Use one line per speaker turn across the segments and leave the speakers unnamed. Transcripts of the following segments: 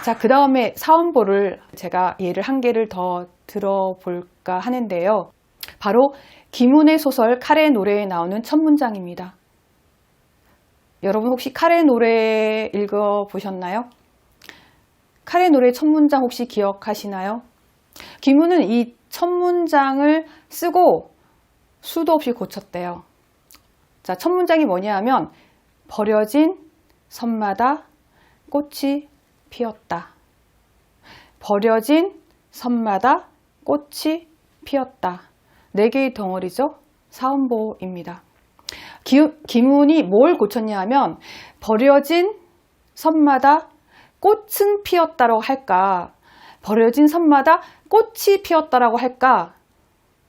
자, 그 다음에 사원보를 제가 예를 한 개를 더 들어볼까 하는데요. 바로 김훈의 소설 칼의 노래에 나오는 첫 문장입니다. 여러분 혹시 칼의 노래 읽어보셨나요? 칼의 노래 첫 문장 혹시 기억하시나요? 김훈은 이 첫 문장을 쓰고 수도 없이 고쳤대요. 자, 첫 문장이 뭐냐 하면 버려진 섬마다 꽃이 피었다. 버려진 섬마다 꽃이 피었다. 4개의 덩어리죠. 사원보입니다. 김훈이 뭘 고쳤냐 하면 버려진 섬마다 꽃은 피었다라고 할까, 버려진 섬마다 꽃이 피었다라고 할까,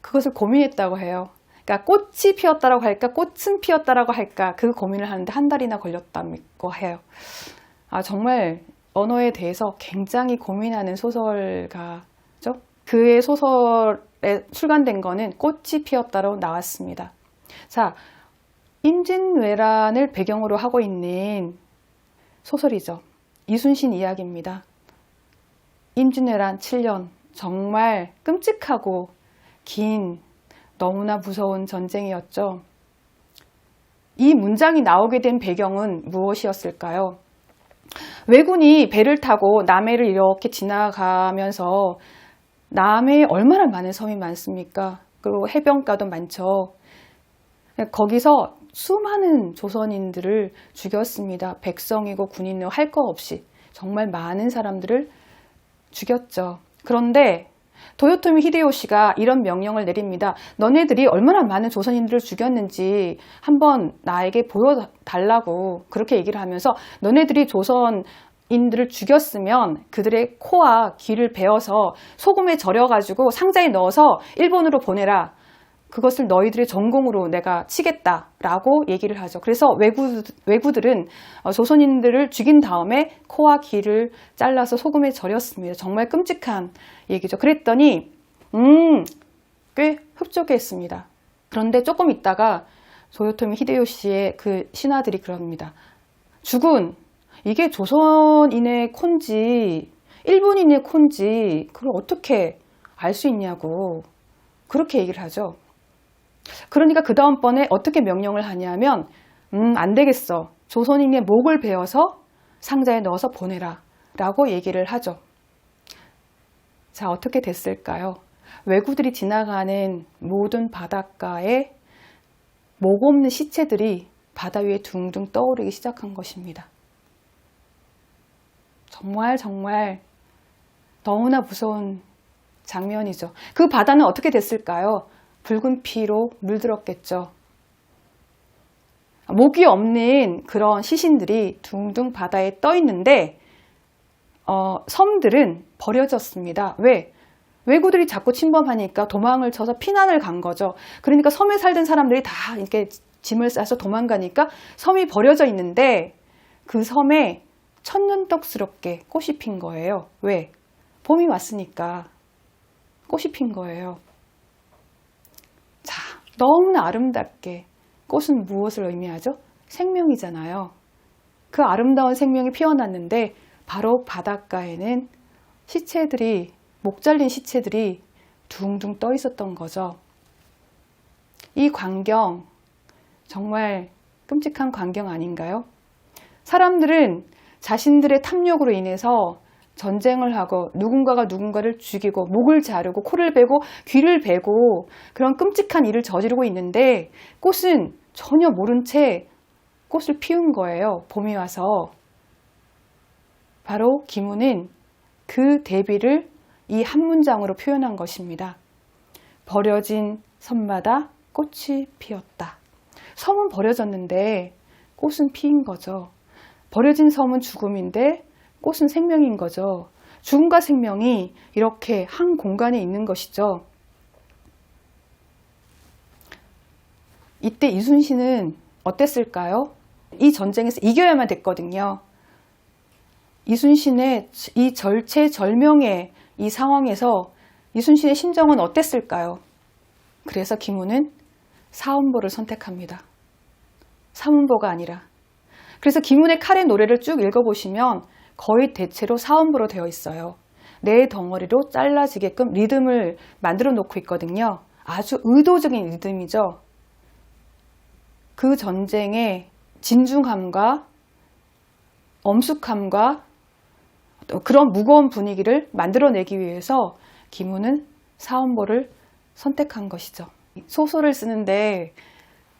그것을 고민했다고 해요. 그러니까 꽃이 피었다라고 할까, 꽃은 피었다라고 할까, 그 고민을 하는데 한 달이나 걸렸다고 해요. 아, 정말 언어에 대해서 굉장히 고민하는 소설가죠. 그의 소설에 출간된 거는 꽃이 피었다로 나왔습니다. 자, 임진왜란을 배경으로 하고 있는 소설이죠. 이순신 이야기입니다. 임진왜란 7년, 정말 끔찍하고 긴, 너무나 무서운 전쟁이었죠. 이 문장이 나오게 된 배경은 무엇이었을까요? 왜군이 배를 타고 남해를 이렇게 지나가면서, 남해에 얼마나 많은 섬이 많습니까? 그리고 해변가도 많죠. 거기서 수많은 조선인들을 죽였습니다. 백성이고 군인이고 할 거 없이 정말 많은 사람들을 죽였죠. 그런데 도요토미 히데요시가 이런 명령을 내립니다. 너네들이 얼마나 많은 조선인들을 죽였는지 한번 나에게 보여달라고 그렇게 얘기를 하면서, 너네들이 조선인들을 죽였으면 그들의 코와 귀를 베어서 소금에 절여가지고 상자에 넣어서 일본으로 보내라. 그것을 너희들의 전공으로 내가 치겠다라고 얘기를 하죠. 그래서 왜구들은 조선인들을 죽인 다음에 코와 귀를 잘라서 소금에 절였습니다. 정말 끔찍한 얘기죠. 그랬더니 꽤 흡족했습니다. 그런데 조금 있다가 도요토미 히데요시의 그 신하들이 그럽니다. 죽은 이게 조선인의 콘지 일본인의 콘지 그걸 어떻게 알 수 있냐고 그렇게 얘기를 하죠. 그러니까 그 다음번에 어떻게 명령을 하냐면 안 되겠어. 조선인의 목을 베어서 상자에 넣어서 보내라 라고 얘기를 하죠. 자, 어떻게 됐을까요? 왜구들이 지나가는 모든 바닷가에 목 없는 시체들이 바다 위에 둥둥 떠오르기 시작한 것입니다. 정말 너무나 무서운 장면이죠. 그 바다는 어떻게 됐을까요? 붉은 피로 물들었겠죠. 목이 없는 그런 시신들이 둥둥 바다에 떠 있는데 섬들은 버려졌습니다. 왜? 왜구들이 자꾸 침범하니까 도망을 쳐서 피난을 간 거죠. 그러니까 섬에 살던 사람들이 다 이렇게 짐을 싸서 도망가니까 섬이 버려져 있는데 그 섬에 천년덕스럽게 꽃이 핀 거예요. 왜? 봄이 왔으니까 꽃이 핀 거예요. 자, 너무나 아름답게. 꽃은 무엇을 의미하죠? 생명이잖아요. 그 아름다운 생명이 피어났는데 바로 바닷가에는 시체들이, 목 잘린 시체들이 둥둥 떠 있었던 거죠. 이 광경 정말 끔찍한 광경 아닌가요? 사람들은 자신들의 탐욕으로 인해서 전쟁을 하고 누군가가 누군가를 죽이고 목을 자르고 코를 베고 귀를 베고 그런 끔찍한 일을 저지르고 있는데 꽃은 전혀 모른 채 꽃을 피운 거예요. 봄이 와서. 바로 김훈은 그 대비를 이 한 문장으로 표현한 것입니다. 버려진 섬마다 꽃이 피었다. 섬은 버려졌는데 꽃은 피인 거죠. 버려진 섬은 죽음인데 꽃은 생명인 거죠. 죽음과 생명이 이렇게 한 공간에 있는 것이죠. 이때 이순신은 어땠을까요? 이 전쟁에서 이겨야만 됐거든요. 이순신의 이 절체절명의 이 상황에서 이순신의 심정은 어땠을까요? 그래서 김훈은 사원보를 선택합니다. 사문보가 아니라. 그래서 김훈의 칼의 노래를 쭉 읽어보시면 거의 대체로 사음보로 되어 있어요. 네 덩어리로 잘라지게끔 리듬을 만들어 놓고 있거든요. 아주 의도적인 리듬이죠. 그 전쟁의 진중함과 엄숙함과 그런 무거운 분위기를 만들어내기 위해서 김우는 사음보를 선택한 것이죠. 소설을 쓰는데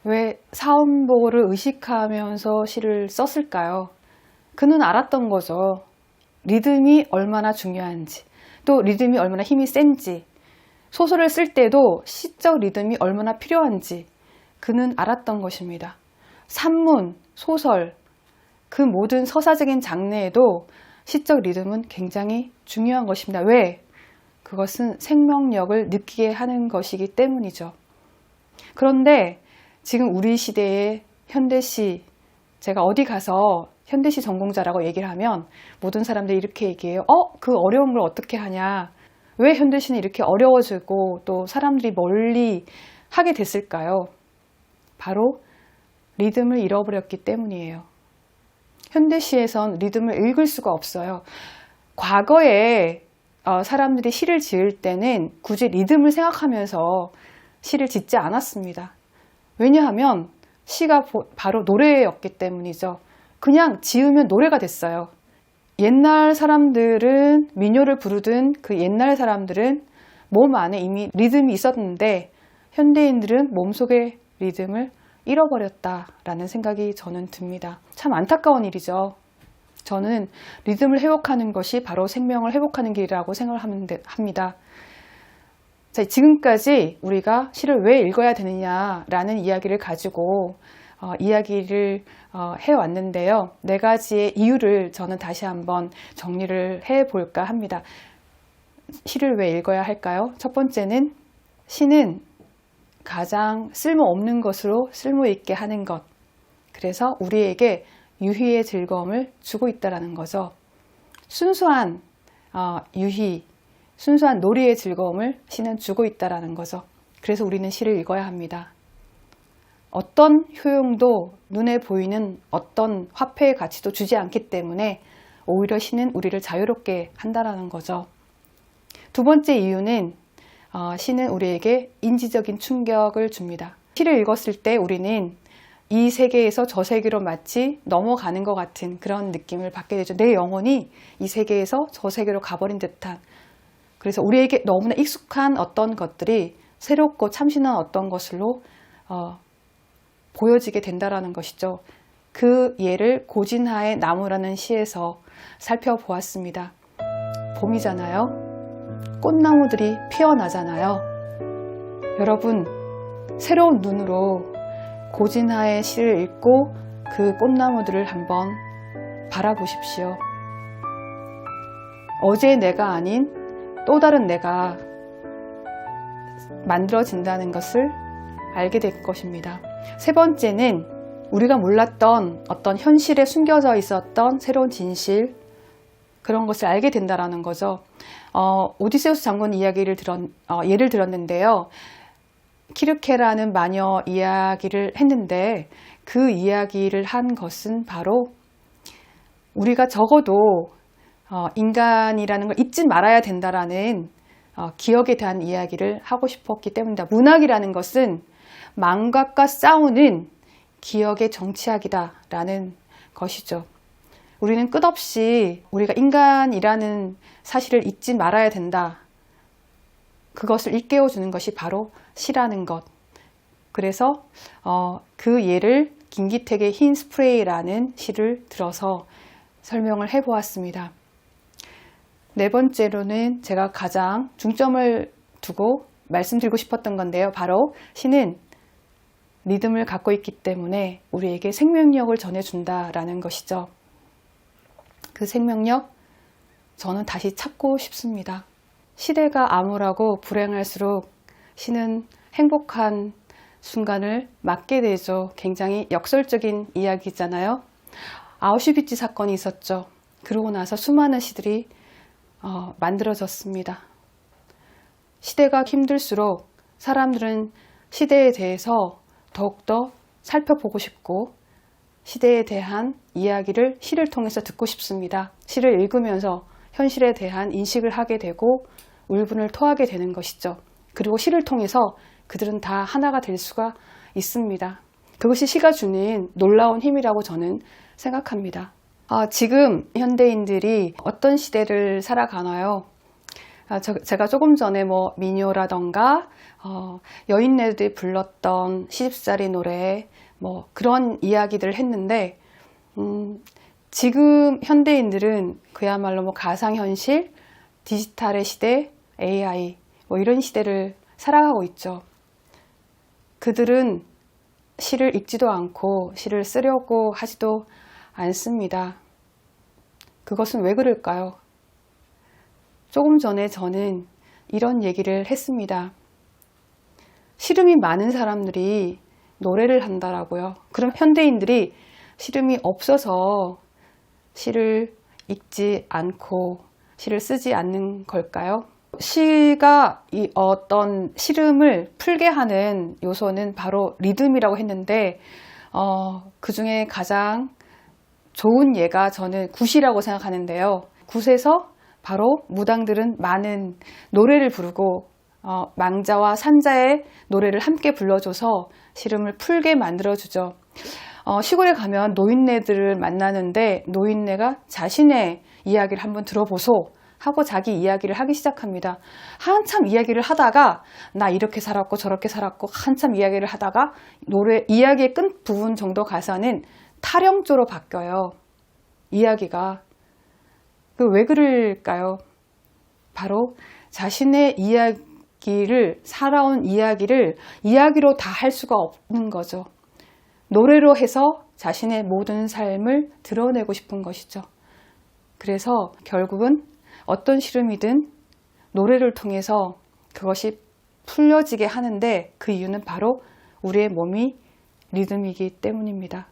왜 사음보를 의식하면서 시를 썼을까요? 그는 알았던 거죠. 리듬이 얼마나 중요한지, 또 리듬이 얼마나 힘이 센지, 소설을 쓸 때도 시적 리듬이 얼마나 필요한지 그는 알았던 것입니다. 산문, 소설, 그 모든 서사적인 장르에도 시적 리듬은 굉장히 중요한 것입니다. 왜? 그것은 생명력을 느끼게 하는 것이기 때문이죠. 그런데 지금 우리 시대의 현대시, 제가 어디 가서 현대시 전공자라고 얘기를 하면 모든 사람들이 이렇게 얘기해요. 그 어려운 걸 어떻게 하냐? 왜 현대시는 이렇게 어려워지고 또 사람들이 멀리 하게 됐을까요? 바로 리듬을 잃어버렸기 때문이에요. 현대시에선 리듬을 읽을 수가 없어요. 과거에 사람들이 시를 지을 때는 굳이 리듬을 생각하면서 시를 짓지 않았습니다. 왜냐하면 시가 바로 노래였기 때문이죠. 그냥 지으면 노래가 됐어요. 옛날 사람들은 민요를 부르던 그 옛날 사람들은 몸 안에 이미 리듬이 있었는데 현대인들은 몸속의 리듬을 잃어버렸다라는 생각이 저는 듭니다. 참 안타까운 일이죠. 저는 리듬을 회복하는 것이 바로 생명을 회복하는 길이라고 생각을 합니다. 자, 지금까지 우리가 시를 왜 읽어야 되느냐라는 이야기를 가지고 이야기를 해왔는데요. 네 가지의 이유를 저는 다시 한번 정리를 해볼까 합니다. 시를 왜 읽어야 할까요? 첫 번째는 시는 가장 쓸모없는 것으로 쓸모있게 하는 것. 그래서 우리에게 유희의 즐거움을 주고 있다는 거죠. 순수한 유희, 순수한 놀이의 즐거움을 시는 주고 있다는 거죠. 그래서 우리는 시를 읽어야 합니다. 어떤 효용도 눈에 보이는 어떤 화폐의 가치도 주지 않기 때문에 오히려 시는 우리를 자유롭게 한다는 거죠. 두 번째 이유는 시는 우리에게 인지적인 충격을 줍니다. 시를 읽었을 때 우리는 이 세계에서 저 세계로 마치 넘어가는 것 같은 그런 느낌을 받게 되죠. 내 영혼이 이 세계에서 저 세계로 가버린 듯한. 그래서 우리에게 너무나 익숙한 어떤 것들이 새롭고 참신한 어떤 것으로 보여지게 된다는 것이죠. 그 예를 고진하의 나무라는 시에서 살펴보았습니다. 봄이잖아요. 꽃나무들이 피어나잖아요. 여러분, 새로운 눈으로 고진하의 시를 읽고 그 꽃나무들을 한번 바라보십시오. 어제의 내가 아닌 또 다른 내가 만들어진다는 것을 알게 될 것입니다. 세 번째는 우리가 몰랐던 어떤 현실에 숨겨져 있었던 새로운 진실, 그런 것을 알게 된다는 거죠. 오디세우스 장군 이야기를 예를 들었는데요. 키르케라는 마녀 이야기를 했는데 그 이야기를 한 것은 바로 우리가 적어도 인간이라는 걸 잊지 말아야 된다라는 기억에 대한 이야기를 하고 싶었기 때문이다. 문학이라는 것은 망각과 싸우는 기억의 정치학이다라는 것이죠. 우리는 끝없이 우리가 인간이라는 사실을 잊지 말아야 된다. 그것을 일깨워주는 것이 바로 시라는 것. 그래서 그 예를 김기택의 흰 스프레이라는 시를 들어서 설명을 해보았습니다. 네 번째로는 제가 가장 중점을 두고 말씀드리고 싶었던 건데요. 바로 시는 리듬을 갖고 있기 때문에 우리에게 생명력을 전해준다라는 것이죠. 그 생명력, 저는 다시 찾고 싶습니다. 시대가 암울하고 불행할수록 시는 행복한 순간을 맞게 되죠. 굉장히 역설적인 이야기잖아요. 아우슈비츠 사건이 있었죠. 그러고 나서 수많은 시들이 만들어졌습니다. 시대가 힘들수록 사람들은 시대에 대해서 더욱더 살펴보고 싶고 시대에 대한 이야기를 시를 통해서 듣고 싶습니다. 시를 읽으면서 현실에 대한 인식을 하게 되고 울분을 토하게 되는 것이죠. 그리고 시를 통해서 그들은 다 하나가 될 수가 있습니다. 그것이 시가 주는 놀라운 힘이라고 저는 생각합니다. 지금 현대인들이 어떤 시대를 살아가나요? 제가 조금 전에 민요라던가 여인네들이 불렀던 시집살이 노래 그런 이야기들을 했는데 지금 현대인들은 그야말로 가상현실, 디지털의 시대, AI 이런 시대를 살아가고 있죠. 그들은 시를 읽지도 않고 시를 쓰려고 하지도 않습니다. 그것은 왜 그럴까요? 조금 전에 저는 이런 얘기를 했습니다. 시름이 많은 사람들이 노래를 한다라고요. 그럼 현대인들이 시름이 없어서 시를 읽지 않고 시를 쓰지 않는 걸까요? 시가 어떤 시름을 풀게 하는 요소는 바로 리듬이라고 했는데 그 중에 가장 좋은 예가 저는 굿이라고 생각하는데요. 굿에서 바로 무당들은 많은 노래를 부르고 망자와 산자의 노래를 함께 불러줘서 시름을 풀게 만들어주죠. 시골에 가면 노인네들을 만나는데 노인네가 자신의 이야기를 한번 들어보소 하고 자기 이야기를 하기 시작합니다. 한참 이야기를 하다가 나 이렇게 살았고 저렇게 살았고 한참 이야기를 하다가 이야기의 끝 부분 정도 가서는 타령조로 바뀌어요. 이야기가. 왜 그럴까요? 바로 자신의 이야기를 살아온 이야기를 이야기로 다 할 수가 없는 거죠. 노래로 해서 자신의 모든 삶을 드러내고 싶은 것이죠. 그래서 결국은 어떤 시름이든 노래를 통해서 그것이 풀려지게 하는데 그 이유는 바로 우리의 몸이 리듬이기 때문입니다.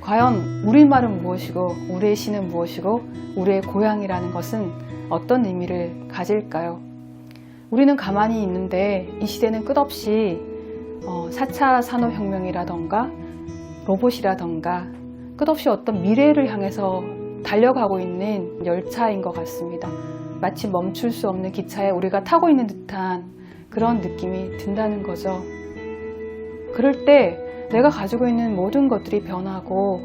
과연 우리말은 무엇이고 우리의 시는 무엇이고 우리의 고향이라는 것은 어떤 의미를 가질까요? 우리는 가만히 있는데 이 시대는 끝없이 4차 산업혁명이라던가 로봇이라던가 끝없이 어떤 미래를 향해서 달려가고 있는 열차인 것 같습니다. 마치 멈출 수 없는 기차에 우리가 타고 있는 듯한 그런 느낌이 든다는 거죠. 그럴 때 내가 가지고 있는 모든 것들이 변하고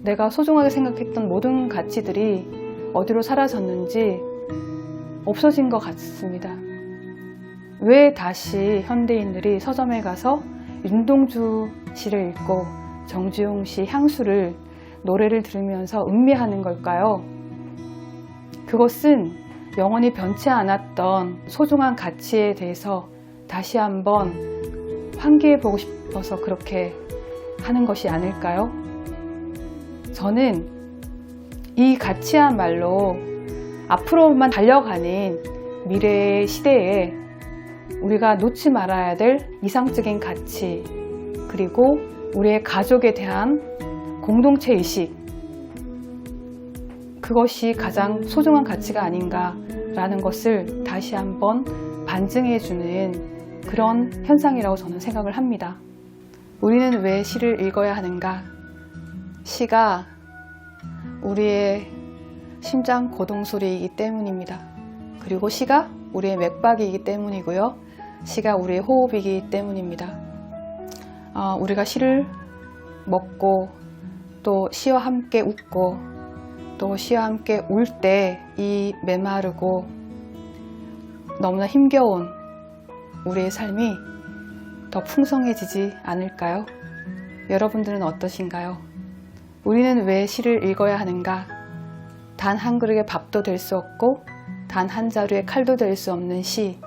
내가 소중하게 생각했던 모든 가치들이 어디로 사라졌는지 없어진 것 같습니다. 왜 다시 현대인들이 서점에 가서 윤동주 시를 읽고 정주영 씨 향수를 노래를 들으면서 음미하는 걸까요? 그것은 영원히 변치 않았던 소중한 가치에 대해서 다시 한번 환기해보고 싶어서 그렇게 하는 것이 아닐까요? 저는 이 가치야말로 앞으로만 달려가는 미래의 시대에 우리가 놓지 말아야 될 이상적인 가치, 그리고 우리의 가족에 대한 공동체 의식, 그것이 가장 소중한 가치가 아닌가라는 것을 다시 한번 반증해주는 그런 현상이라고 저는 생각을 합니다. 우리는 왜 시를 읽어야 하는가? 시가 우리의 심장 고동소리이기 때문입니다. 그리고 시가 우리의 맥박이기 때문이고요. 시가 우리의 호흡이기 때문입니다. 우리가 시를 먹고 또 시와 함께 웃고 또 시와 함께 울 때 이 메마르고 너무나 힘겨운 우리의 삶이 더 풍성해지지 않을까요? 여러분들은 어떠신가요? 우리는 왜 시를 읽어야 하는가? 단 한 그릇의 밥도 될 수 없고 단 한 자루의 칼도 될 수 없는 시.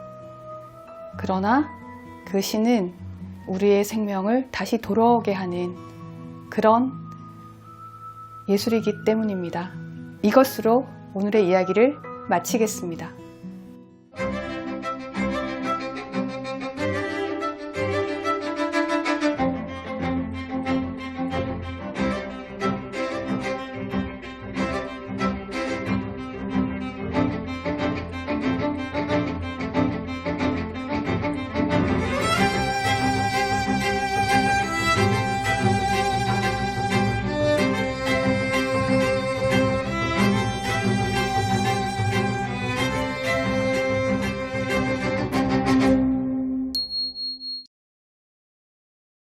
그러나 그 시는 우리의 생명을 다시 돌아오게 하는 그런 예술이기 때문입니다. 이것으로 오늘의 이야기를 마치겠습니다.